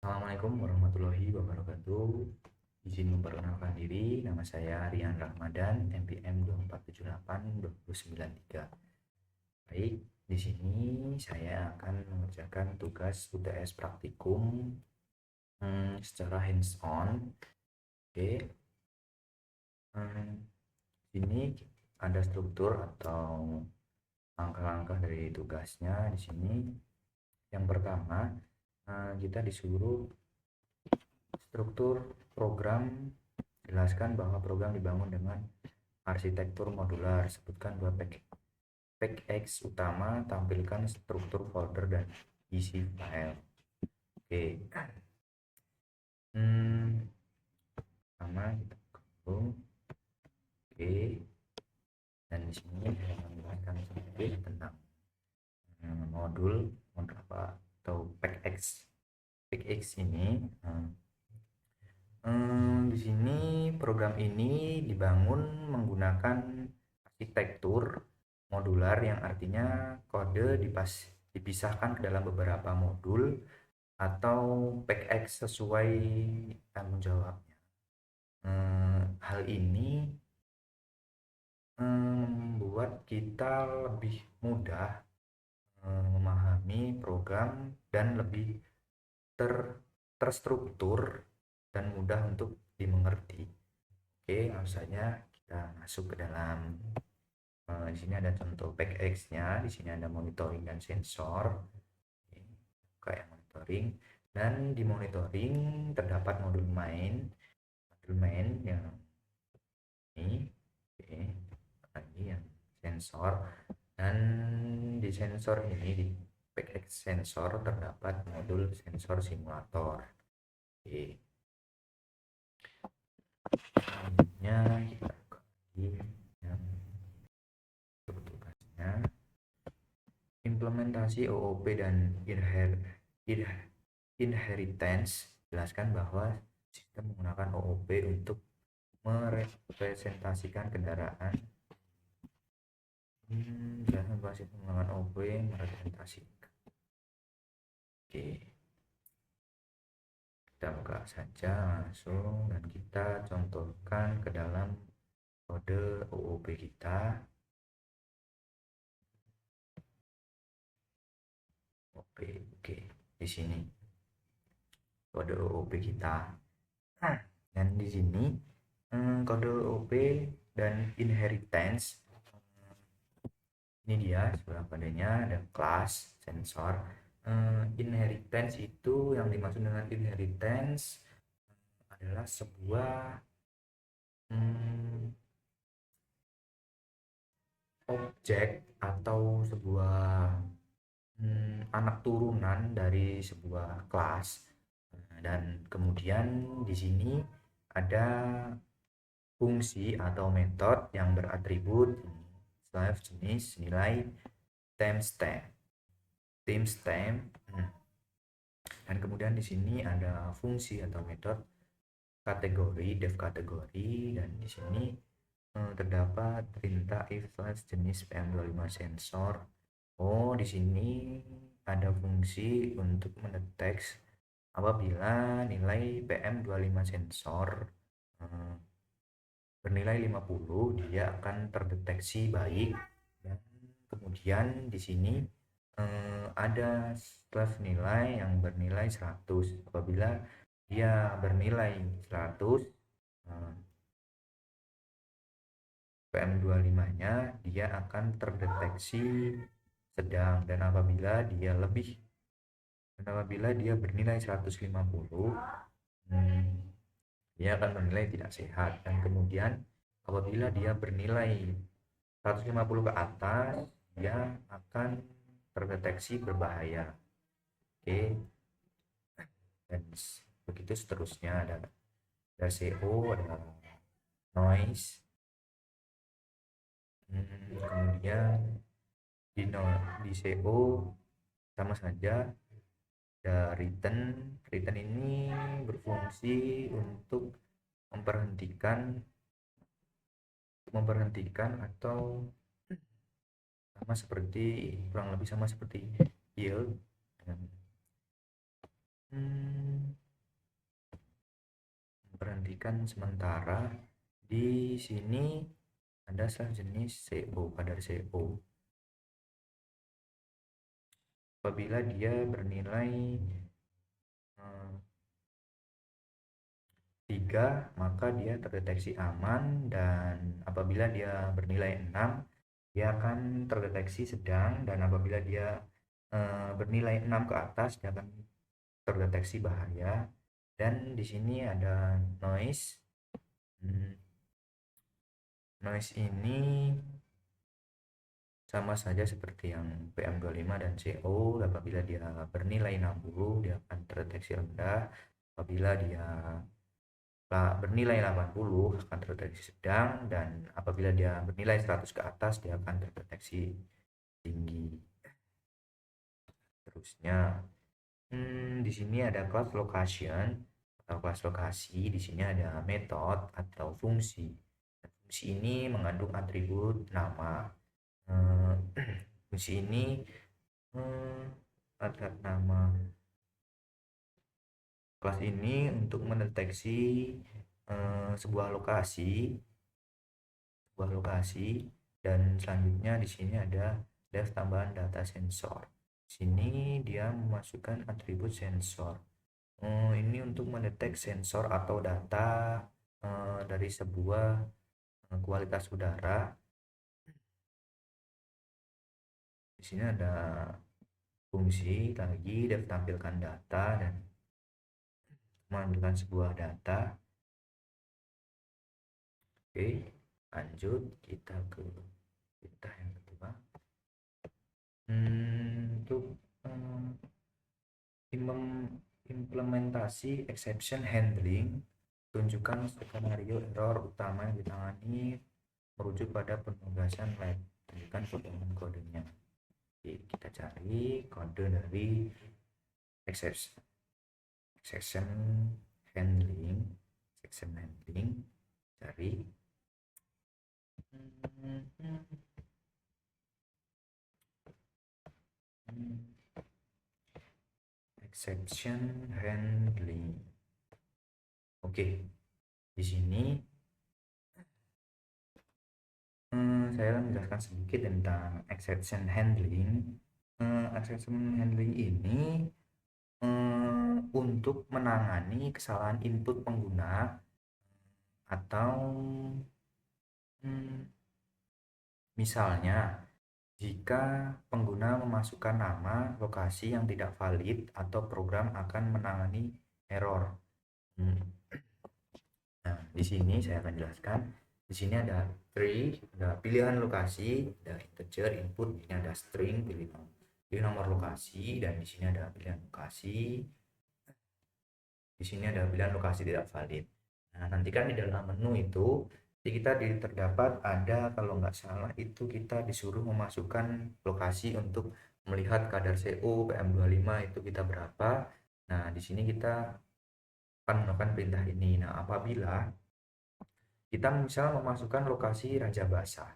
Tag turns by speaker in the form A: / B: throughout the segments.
A: Assalamualaikum warahmatullahi wabarakatuh. Izin memperkenalkan diri, nama saya Rian Rahmadan, NPM 2478293. Baik, di sini saya akan mengerjakan tugas UTS praktikum secara hands-on. Oke, ini ada struktur atau langkah-langkah dari tugasnya di sini. Yang pertama, kita disuruh struktur program. Jelaskan bahwa program dibangun dengan arsitektur modular. Sebutkan dua PX utama, tampilkan struktur folder dan isi file. Oke. Pertama kita gabung. Oke. Dan di sini saya menjelaskan sedikit tentang modul apa atau PX. PX ini di sini program ini dibangun menggunakan arsitektur modular, yang artinya kode dipisahkan ke dalam beberapa modul atau PX sesuai tanggung jawabnya. Hal ini membuat kita lebih mudah memahami program dan lebih terstruktur dan mudah untuk dimengerti. Oke, langsung saja kita masuk ke dalam. Di sini ada contoh PX-nya, di sini ada monitoring dan sensor. Kayak monitoring, dan di monitoring terdapat modul main yang ini. Oke, lagi yang sensor, dan di sensor ini di PX sensor terdapat modul sensor simulator. Oke, selanjutnya kita buka lagi yang tugasnya, implementasi OOP dan inheritance. Jelaskan bahwa sistem menggunakan OOP untuk merepresentasikan kendaraan. Jelaskan bahwa sistem menggunakan OOP merepresentasikan. Oke, kita buka saja langsung dan kita contohkan ke dalam kode OOP kita. Oke, di sini kode OOP kita. Dan di sini kode OOP dan inheritance, ini dia sebelah padanya ada kelas sensor. Inheritance itu, yang dimaksud dengan inheritance adalah sebuah objek atau sebuah anak turunan dari sebuah kelas. Dan kemudian di sini ada fungsi atau metode yang beratribut self jenis nilai timestamp. Dan kemudian di sini ada fungsi atau metode kategori def kategori, dan di sini terdapat perintah if jenis PM25 sensor. Oh, di sini ada fungsi untuk mendeteksi apabila nilai PM25 sensor bernilai 50, dia akan terdeteksi baik. Dan kemudian di sini ada self nilai yang bernilai 100. Apabila dia bernilai 100, PM25-nya dia akan terdeteksi sedang, dan apabila dia bernilai 150, dia akan bernilai tidak sehat. Dan kemudian apabila dia bernilai 150 ke atas, dia akan terdeteksi berbahaya. Oke, dan begitu seterusnya. Ada CO, ada noise, kemudian di CO sama saja. Ada return ini berfungsi untuk memberhentikan atau kurang lebih sama seperti yield. Berhentikan sementara. Di sini ada jenis CO, kadar CO. Apabila dia bernilai 3, maka dia terdeteksi aman, dan apabila dia bernilai 6, dia akan terdeteksi sedang, dan apabila dia bernilai 6 ke atas, dia akan terdeteksi bahaya. Dan di sini ada noise. Noise ini sama saja seperti yang PM25 dan CO. Apabila dia bernilai 60, dia akan terdeteksi rendah. Apabila dia bernilai 80, akan terdeteksi sedang, dan apabila dia bernilai 100 ke atas, dia akan terdeteksi tinggi. Terusnya, di sini ada class location atau kelas lokasi. Di sini ada method atau fungsi. Fungsi ini mengandung atribut nama. Fungsi ini ada nama. Kelas ini untuk mendeteksi sebuah lokasi, dan selanjutnya di sini ada def tambahan data sensor. Di sini dia memasukkan atribut sensor. Ini untuk mendeteksi sensor atau data dari sebuah kualitas udara. Di sini ada fungsi lagi, def tampilkan data dan mengambilkan sebuah data. Oke, lanjut kita ke perintah yang kedua. Untuk implementasi exception handling, tunjukkan skenario error utama yang ditangani merujuk pada penugasan lab. Tunjukkan kodenya. Oke, kita cari kode dari exception handling. Cari exception handling. Oke, di sini saya menjelaskan sedikit tentang exception handling. Exception handling ini untuk menangani kesalahan input pengguna atau misalnya jika pengguna memasukkan nama lokasi yang tidak valid, atau program akan menangani error. Nah, di sini saya akan jelaskan. Di sini ada tree, ada pilihan lokasi, ada integer input, ini ada string, pilih nomor lokasi, dan di sini ada pilihan lokasi. Di sini ada pilihan lokasi tidak valid. Nah, nanti kan di dalam menu itu kita terdapat ada, kalau nggak salah itu kita disuruh memasukkan lokasi untuk melihat kadar CO PM25 itu kita berapa. Nah, di sini kita akan melakukan perintah ini. Nah, apabila kita misal memasukkan lokasi Raja Basah,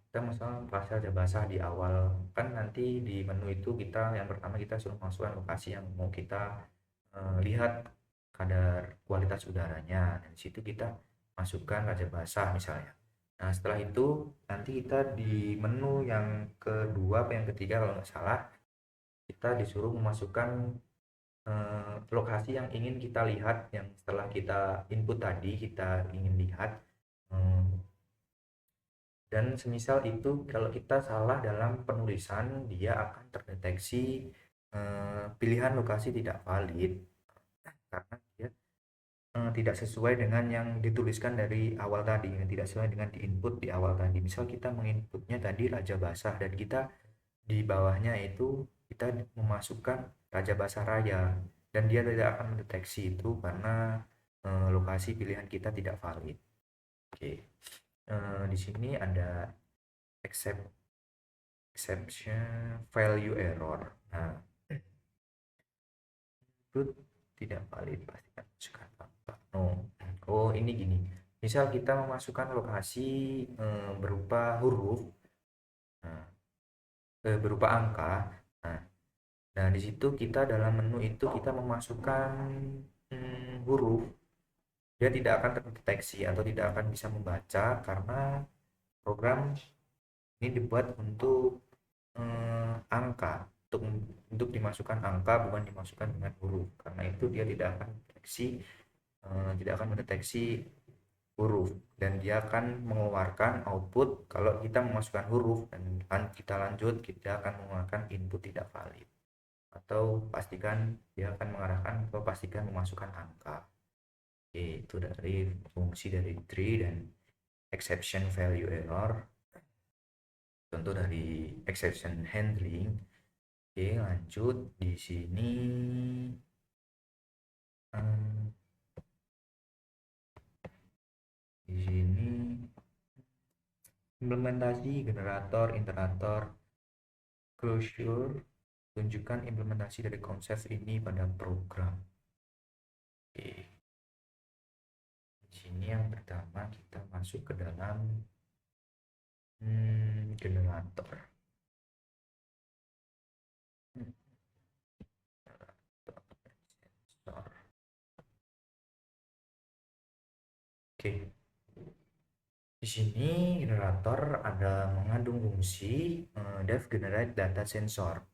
A: kita misal lokasi Raja Basah di awal, kan nanti di menu itu kita yang pertama kita suruh masukkan lokasi yang mau kita lihat kadar kualitas udaranya, dan situ kita masukkan Raja Basah misalnya. Nah, setelah itu nanti kita di menu yang kedua apa yang ketiga kalau nggak salah, kita disuruh memasukkan lokasi yang ingin kita lihat, yang setelah kita input tadi kita ingin lihat. Dan semisal itu kalau kita salah dalam penulisan, dia akan terdeteksi pilihan lokasi tidak valid karena dia tidak sesuai dengan yang dituliskan dari awal tadi, yang tidak sesuai dengan di input di awal tadi. Misal kita menginputnya tadi Raja Basah, dan kita di bawahnya itu kita memasukkan Raja Basah Raya, dan dia tidak akan mendeteksi itu karena lokasi pilihan kita tidak valid. Oke, di sini ada exception value error. Nah, itu tidak valid, pastikan masukkan apa. Oh, ini gini. Misal kita memasukkan lokasi berupa huruf, berupa angka. Nah, Nah, di situ kita dalam menu itu kita memasukkan huruf, dia tidak akan terdeteksi atau tidak akan bisa membaca karena program ini dibuat untuk angka, untuk dimasukkan angka bukan dimasukkan dengan huruf. Karena itu dia tidak akan mendeteksi huruf, dan dia akan mengeluarkan output kalau kita memasukkan huruf, dan kita lanjut kita akan mengeluarkan input tidak valid, atau pastikan dia akan mengarahkan ke pastikan memasukkan angka. Oke, itu dari fungsi dari tree dan exception value error, contoh dari exception handling. Oke, lanjut di sini. Hmm, di sini implementasi generator, iterator, closure. Tunjukkan implementasi dari konsep ini pada program. Oke, di sini yang pertama kita masuk ke dalam generator. Hmm, Oke, di sini generator ada mengandung fungsi dev generate data sensor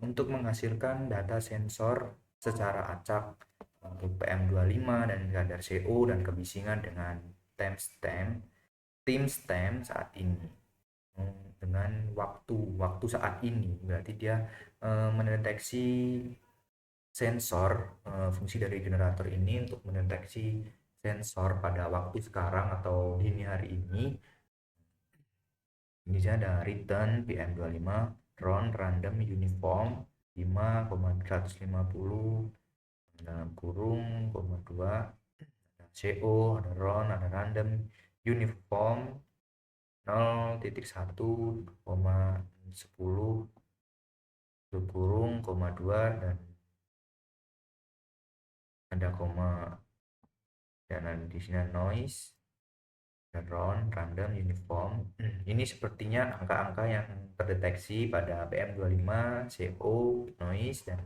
A: untuk menghasilkan data sensor secara acak untuk PM25 dan kadar CO dan kebisingan dengan timestamp saat ini. Dengan waktu saat ini berarti dia mendeteksi sensor. Fungsi dari generator ini untuk mendeteksi sensor pada waktu sekarang atau dini hari ini. Ini ada return PM25 run random uniform 5,150 dalam kurung, koma 2, ada CO, ada run, ada random uniform 0,1,10 kurung, koma 2, dan ada koma, dan di sini noise, random, random, uniform. Ini sepertinya angka-angka yang terdeteksi pada PM25, CO, noise, dan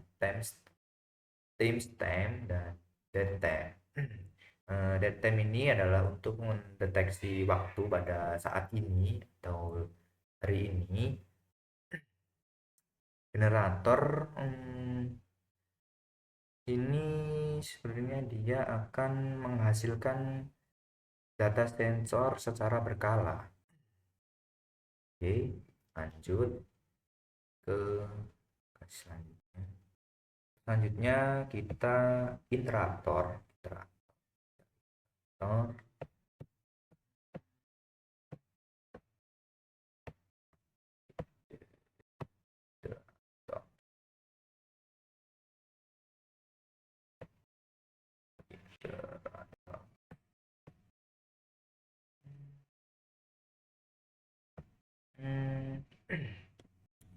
A: timestamp dan datetime. Datetime ini adalah untuk mendeteksi waktu pada saat ini atau hari ini. Generator ini sebenarnya dia akan menghasilkan data sensor secara berkala. Oke, lanjut ke selanjutnya. Selanjutnya kita iterator. Iterator. Iterator. Iterator.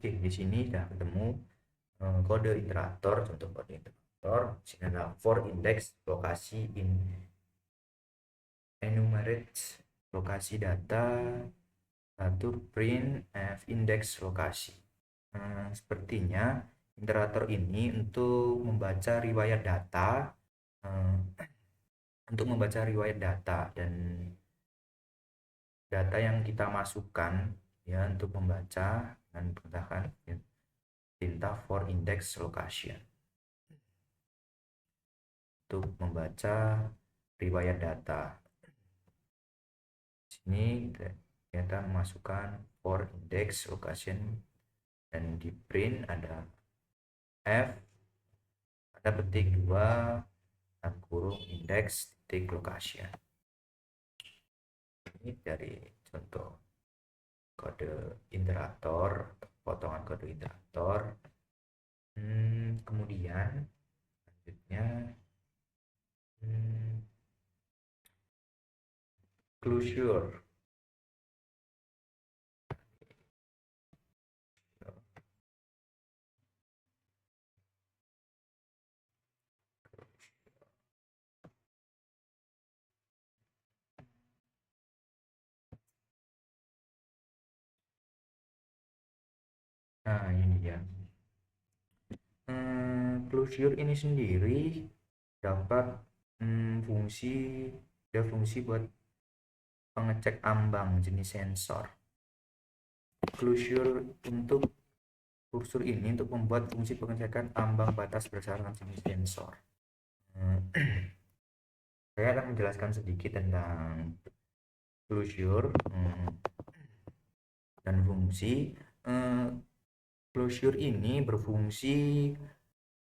A: Oke, di sini sudah ketemu kode iterator. Contoh kode iterator di sini adalah for index lokasi in enumerate lokasi data, satu print f index lokasi. Sepertinya iterator ini eh, untuk membaca riwayat data dan data yang kita masukkan, ya, untuk membaca dan menggunakan perintah for index location untuk membaca riwayat data. Sini kita memasukkan for index location dan di print ada f, ada petik 2 dan kurung index titik location. Ini dari contoh kode iterator, potongan kode iterator. Kemudian selanjutnya closure. Nah, ini dia. Closure ini sendiri dapat fungsi buat pengecek ambang jenis sensor. Closure untuk kursor ini untuk membuat fungsi pengecekan ambang batas berdasarkan jenis sensor. Saya akan menjelaskan sedikit tentang closure dan fungsi. Closure ini berfungsi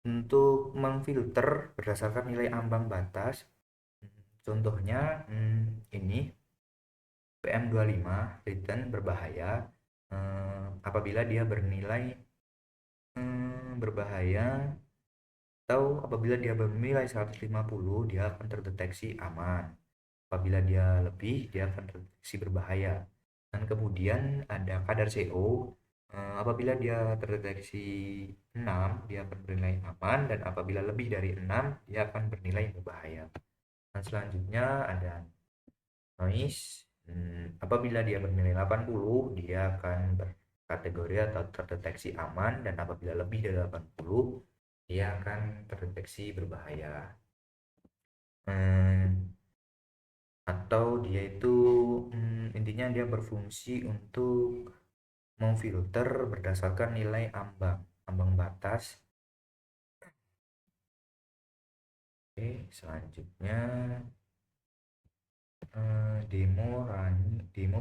A: untuk memfilter berdasarkan nilai ambang batas. Contohnya ini PM25 return berbahaya apabila dia bernilai berbahaya, atau apabila dia bernilai 150 dia akan terdeteksi aman. Apabila dia lebih dia akan terdeteksi berbahaya. Dan kemudian ada kadar CO, apabila dia terdeteksi 6 dia akan bernilai aman, dan apabila lebih dari 6 dia akan bernilai berbahaya. Dan selanjutnya ada noise, apabila dia bernilai 80 dia akan berkategori atau terdeteksi aman, dan apabila lebih dari 80 dia akan terdeteksi berbahaya. Atau dia itu intinya dia berfungsi untuk memfilter berdasarkan nilai ambang batas. Oke, selanjutnya demo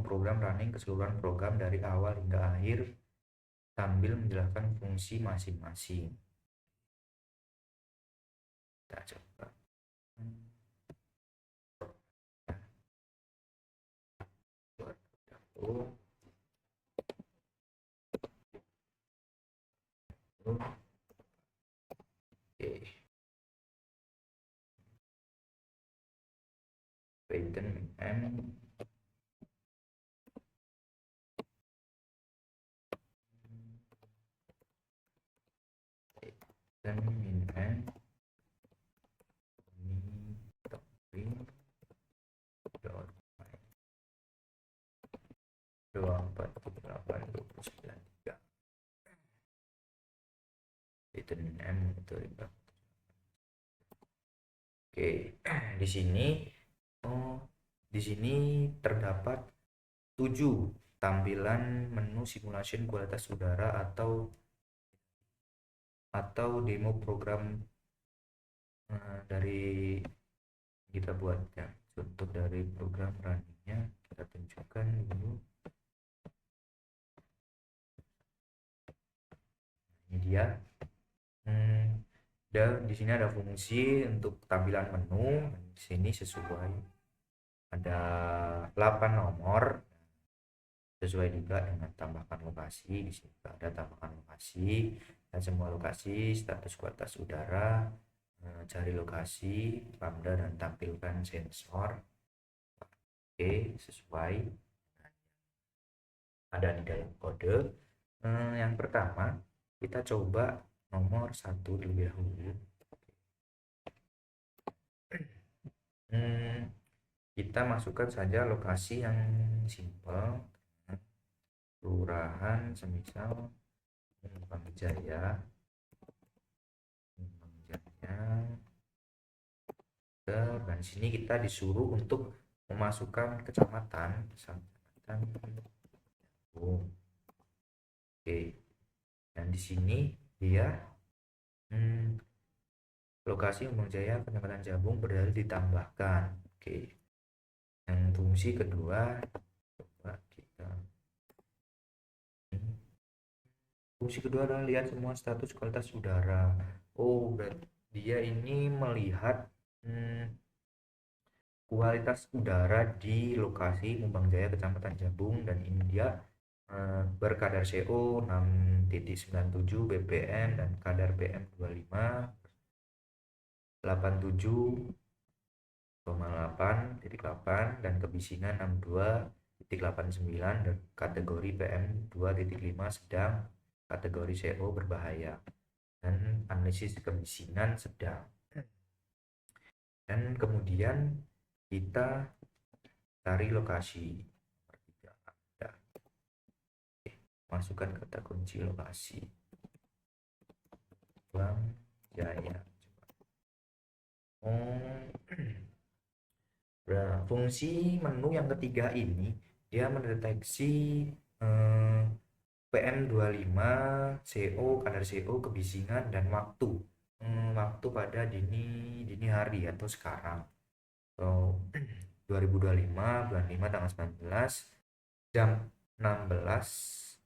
A: program running keseluruhan program dari awal hingga akhir sambil menjelaskan fungsi masing-masing. Kita coba. Oke. Python M dan min n dua empat delapan 29 itu min n itu. Oke, di sini terdapat 7 tampilan menu simulation kualitas udara atau demo program dari kita buat ya. Contoh dari program runningnya kita tunjukkan dulu. Ini dia. Dan di sini ada fungsi untuk tampilan menu. Di sini sesuai ada 8 nomor, sesuai juga dengan tambahkan lokasi. Di sini ada tambahkan lokasi dan semua lokasi, status kualitas udara, cari lokasi, lambda, dan tampilkan sensor. Oke, sesuai ada di dalam kode. Yang pertama kita coba nomor 1 terlebih dahulu. Kita masukkan saja lokasi yang simple, kelurahan semisal Kembang Jaya, dan sini kita disuruh untuk memasukkan kecamatan. Oke, dan di sini dia lokasi Kembang Jaya Kecamatan Jabung berdalih ditambahkan. Oke, yang fungsi kedua coba kita fungsi kedua adalah lihat semua status kualitas udara. Oh, berarti dia ini melihat kualitas udara di lokasi Kembang Jaya Kecamatan Jabung, dan ini dia berkadar CO 6,97 ppm dan kadar PM25 87,8 dan kebisingan 62,89 dan kategori PM2,5 sedang, kategori CO berbahaya, dan analisis kebisingan sedang. Dan kemudian kita cari lokasi. Masukkan kata kunci lokasi Kembang Jaya. Nah, fungsi menu yang ketiga ini dia mendeteksi eh, PM25, CO, kadar CO, kebisingan, dan waktu. Waktu pada dini hari atau sekarang. So, 2025 bulan 5 tanggal 19 jam 16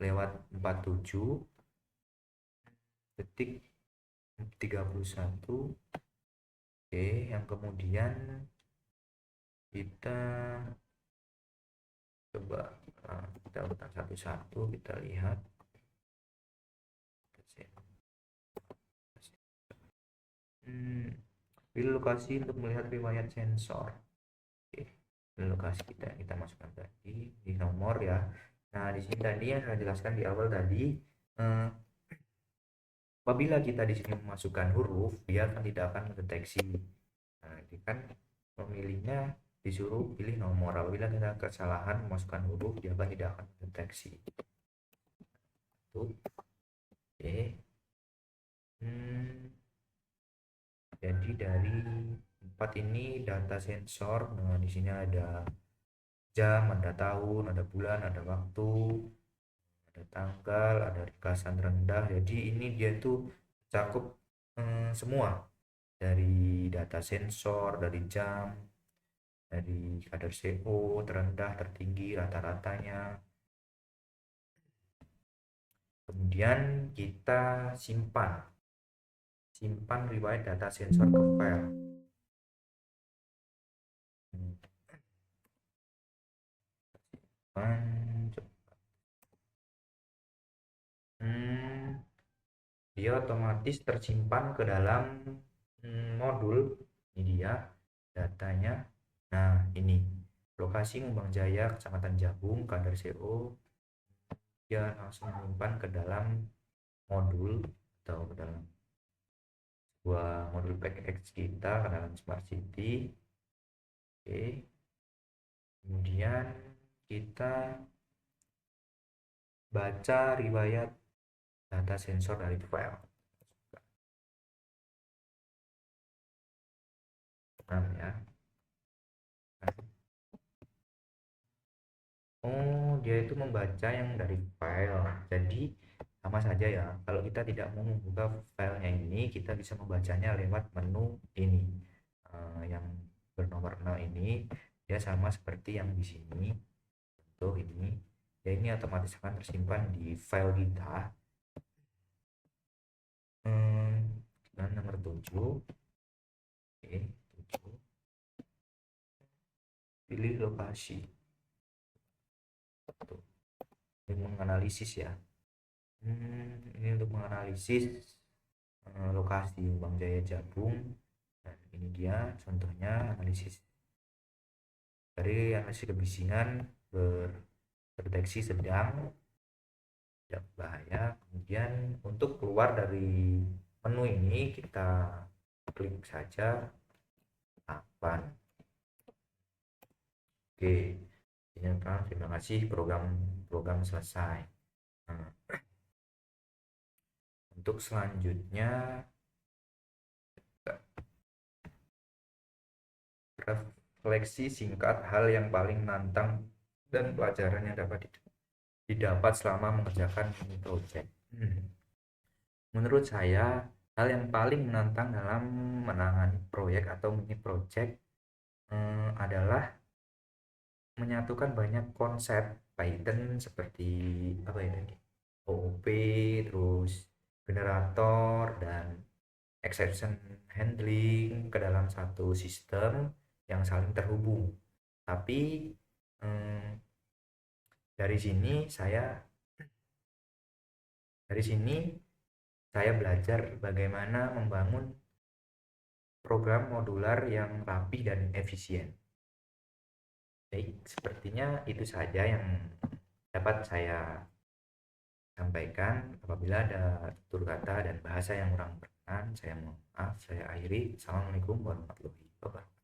A: lewat 47 detik 31. Oke, yang kemudian kita coba kita ulang satu-satu, kita lihat. Pilih lokasi untuk melihat riwayat sensor. Oke, pilih lokasi kita masukkan tadi di nomor ya. Nah, di sini tadi yang saya jelaskan di awal tadi, apabila kita di sini memasukkan huruf, dia akan tidak akan mendeteksi. Nah, ini kan pemilihnya disuruh pilih nomor. Apabila kita kesalahan memasukkan huruf, dia akan tidak akan mendeteksi. Tuh. Oke. Jadi dari 4 ini data sensor. Nah, di sini ada jam, ada tahun, ada bulan, ada waktu, ada tanggal, ada ringkasan rendah. Jadi ini dia tuh cakup semua dari data sensor, dari jam, dari kadar CO, terendah, tertinggi, rata-ratanya. Kemudian kita simpan riwayat data sensor ke file. Dia otomatis tersimpan ke dalam modul. Ini dia datanya. Nah, ini lokasi Ngembang Jaya, Kecamatan Jabung, kadar CO. Dia langsung menyimpan ke dalam modul atau ke dalam sebuah modul PackX kita, ke dalam Smart City. Oke. Kemudian kita baca riwayat data sensor dari file. Ya. Dia itu membaca yang dari file. Jadi sama saja ya. Kalau kita tidak mau membuka filenya ini, kita bisa membacanya lewat menu ini. Yang bernomor 0 ini dia sama seperti yang di sini. Contoh ini. Ya, ini otomatis akan tersimpan di file kita. Dan nomor 7. Oke, 7. Pilih lokasi. Ini menganalisis ya. Ini untuk menganalisis lokasi Ngembang Jaya Jabung. Dan ini dia contohnya analisis kebisingan berdeteksi sedang, tidak bahaya. Kemudian untuk keluar dari menu ini kita klik saja 8. Oke, terima kasih, program selesai. Nah, untuk selanjutnya refleksi singkat hal yang paling menantang dan pelajaran yang dapat didapat selama mengerjakan mini project. Menurut saya, hal yang paling menantang dalam menangani proyek atau mini project adalah menyatukan banyak konsep Python seperti apa ya tadi, OOP, terus generator dan exception handling ke dalam satu sistem yang saling terhubung. Tapi dari sini saya belajar bagaimana membangun program modular yang rapi dan efisien. Baik, sepertinya itu saja yang dapat saya sampaikan. Apabila ada tutur kata dan bahasa yang kurang berkenan, saya mohon maaf. Saya akhiri. Assalamualaikum warahmatullahi wabarakatuh.